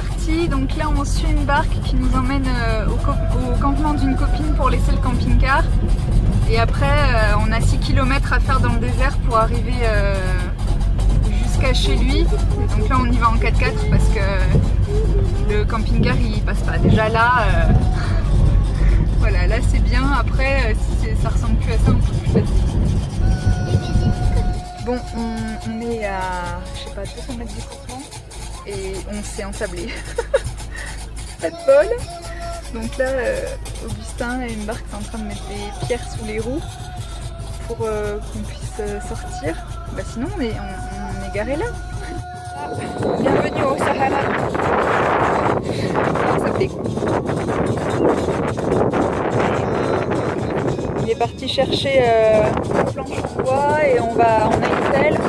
parti, donc là on suit une barque qui nous emmène au campement d'une copine pour laisser le camping-car. Et après on a 6 km à faire dans le désert pour arriver jusqu'à chez lui. Et donc là on y va en 4x4 parce que le camping-car il passe pas. Déjà là, voilà, là c'est bien. Après si ça ressemble plus à ça, on peut plus facile. Bon, on est à, je sais pas, 200 mètres du campement et on s'est ensablé. Pas de bol. Donc là, Augustin et une barque sont en train de mettre des pierres sous les roues pour qu'on puisse sortir. Bah sinon, on est garé là. Bienvenue au Sahara. Ensablé quoi. Il est parti chercher une planche en bois et on a une pelle.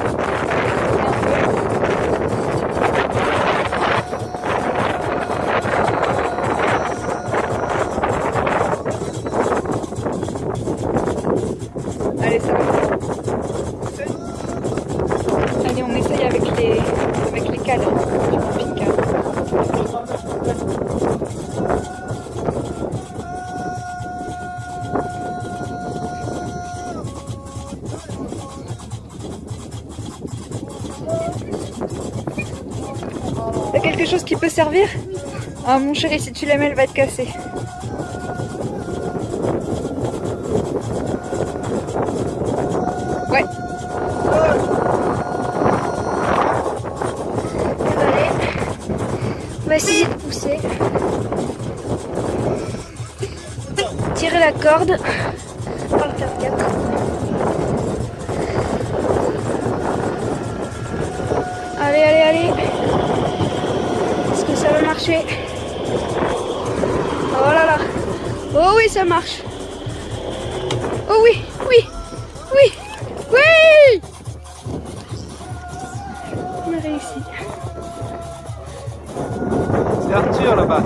Allez, ça va. Allez, on essaye avec les cadres du camping-car. T'as quelque chose qui peut servir? Ah mon chéri, si tu la mets, elle va te casser. Ouais. Allez, on va essayer de pousser. Tirer la corde par le 4x4. Allez, allez, allez. Est-ce que ça va marcher? Oh là là. Oh oui, ça marche. Oh oui, oui, oui, oui. On a réussi. C'est Arthur là-bas.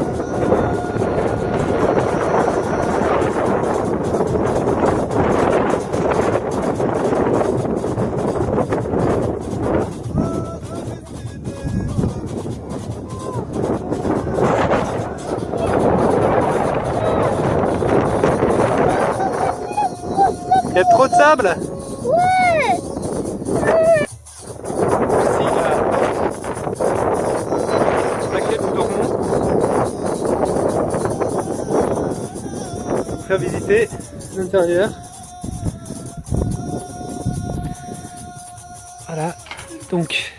Il y a trop de sable? Ouais. Ici, là. Sur laquelle nous dormons. Pour faire visiter l'intérieur. Voilà. Donc,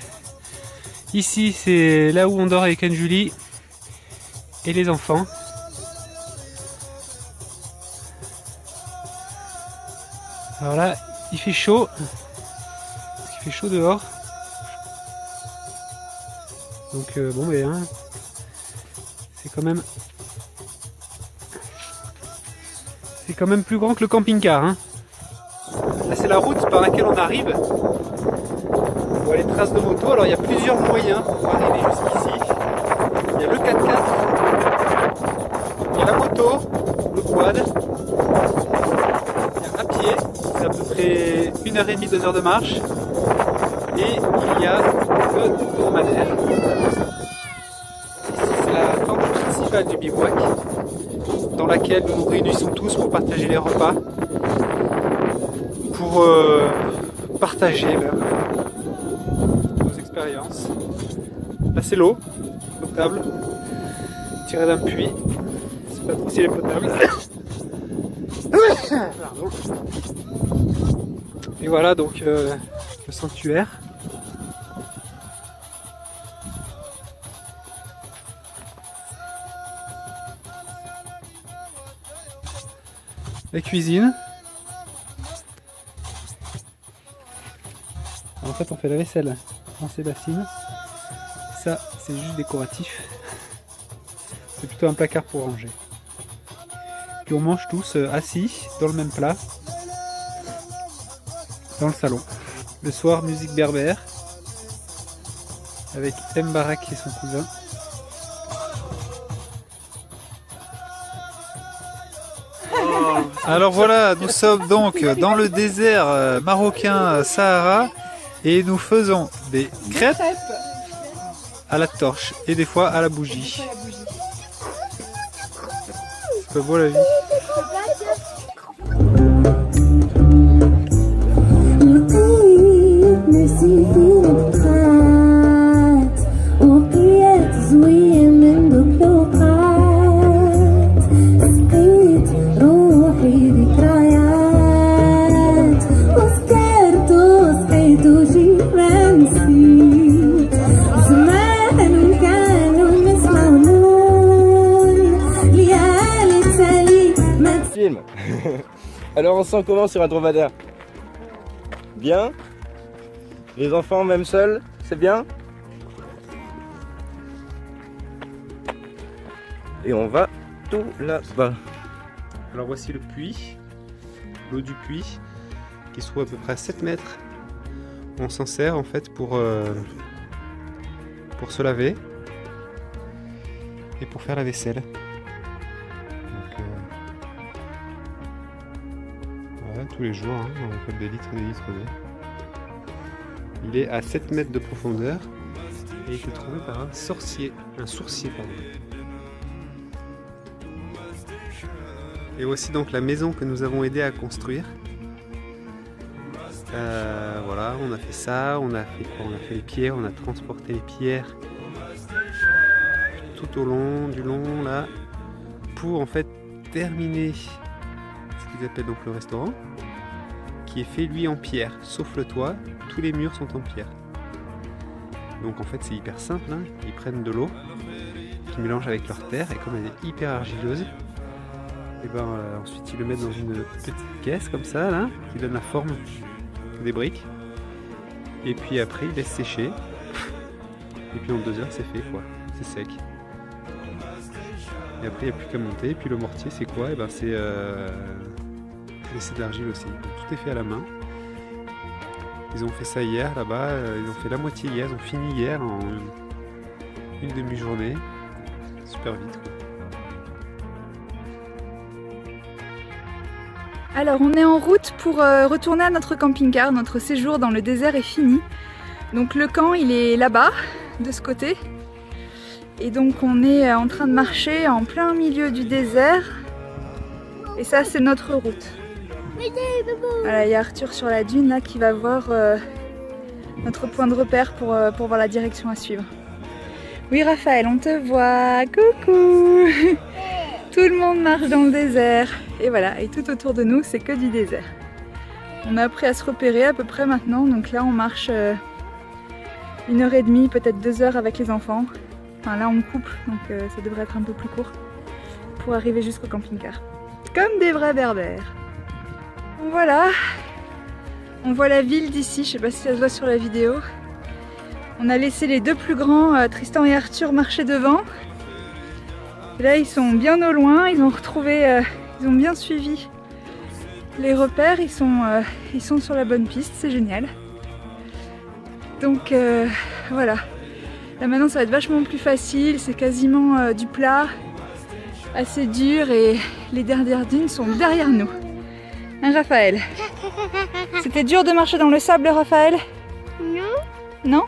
ici, c'est là où on dort avec Anne-Julie et les enfants. Alors là, il fait chaud, parce qu'il fait chaud dehors. Donc bon, mais hein, c'est quand même plus grand que le camping-car. Hein. Là, c'est la route par laquelle on arrive. On voit les traces de moto. Alors il y a plusieurs moyens pour arriver jusqu'ici. Il y a le 4x4, il y a la moto, le quad. À pied, c'est à peu près 1h30, 2 heures de marche. Et il y a le dromadaire. Ici, c'est la tente principale du bivouac, dans laquelle nous nous réunissons tous pour partager les repas, pour partager nos expériences. Là, c'est l'eau potable, tirée d'un puits. Je sais pas trop si elle est potable. Pardon. Et voilà donc le sanctuaire. La cuisine. En fait on fait la vaisselle dans ces bassines. Ça c'est juste décoratif. C'est plutôt un placard pour ranger. Puis on mange tous assis dans le même plat dans le salon. Le soir, musique berbère avec Mbarak et son cousin. Alors voilà, nous sommes donc dans le désert marocain Sahara et nous faisons des crêpes à la torche et des fois à la bougie. C'est pas beau la vie. Alors on se sent comment sur un dromadaire? Bien? Les enfants même seuls, c'est bien? Et on va tout là-bas. Alors voici le puits, l'eau du puits, qui se trouve à peu près à 7 mètres. On s'en sert en fait pour se laver et pour faire la vaisselle. Donc, voilà, tous les jours, hein, on récolte des litres et des litres d'eau. Il est à 7 mètres de profondeur et il est trouvé par un sourcier. Et voici donc la maison que nous avons aidé à construire. Voilà, on a fait ça, on a fait quoi? On a fait les pierres, on a transporté les pierres tout au long, du long là, pour en fait terminer ce qu'ils appellent donc le restaurant, qui est fait lui en pierre, sauf le toit, tous les murs sont en pierre. Donc en fait c'est hyper simple, hein. Ils prennent de l'eau, qu'ils mélangent avec leur terre, et comme elle est hyper argileuse, et ben ensuite ils le mettent dans une petite caisse comme ça là, qui donne la forme des briques, et puis après ils laissent sécher, et puis en 2 heures c'est fait quoi, c'est sec. Et après il n'y a plus qu'à monter, et puis le mortier c'est quoi? Et ben c'est de l'argile aussi, donc tout est fait à la main. Ils ont fait ça hier là-bas, ils ont fait la moitié hier, ils ont fini hier en une demi-journée, super vite quoi. Alors on est en route pour retourner à notre camping-car, notre séjour dans le désert est fini. Donc le camp il est là-bas, de ce côté. Et donc on est en train de marcher en plein milieu du désert. Et ça c'est notre route. Voilà, il y a Arthur sur la dune là qui va voir notre point de repère pour voir la direction à suivre. Oui Raphaël, on te voit, coucou. Tout le monde marche dans le désert. Et voilà, et tout autour de nous c'est que du désert. On a appris à se repérer à peu près maintenant, donc là on marche 1h30, peut-être 2 heures avec les enfants. Enfin là on couple, donc ça devrait être un peu plus court pour arriver jusqu'au camping-car. Comme des vrais berbères. Voilà, on voit la ville d'ici, je sais pas si ça se voit sur la vidéo. On a laissé les 2 plus grands, Tristan et Arthur, marcher devant. Et là ils sont bien au loin, ils ont retrouvé, ils ont bien suivi les repères, ils sont sur la bonne piste, c'est génial. Donc voilà, là maintenant ça va être vachement plus facile, c'est quasiment du plat, assez dur et les dernières dunes sont derrière nous. Hein Raphaël? C'était dur de marcher dans le sable Raphaël? Non. Non?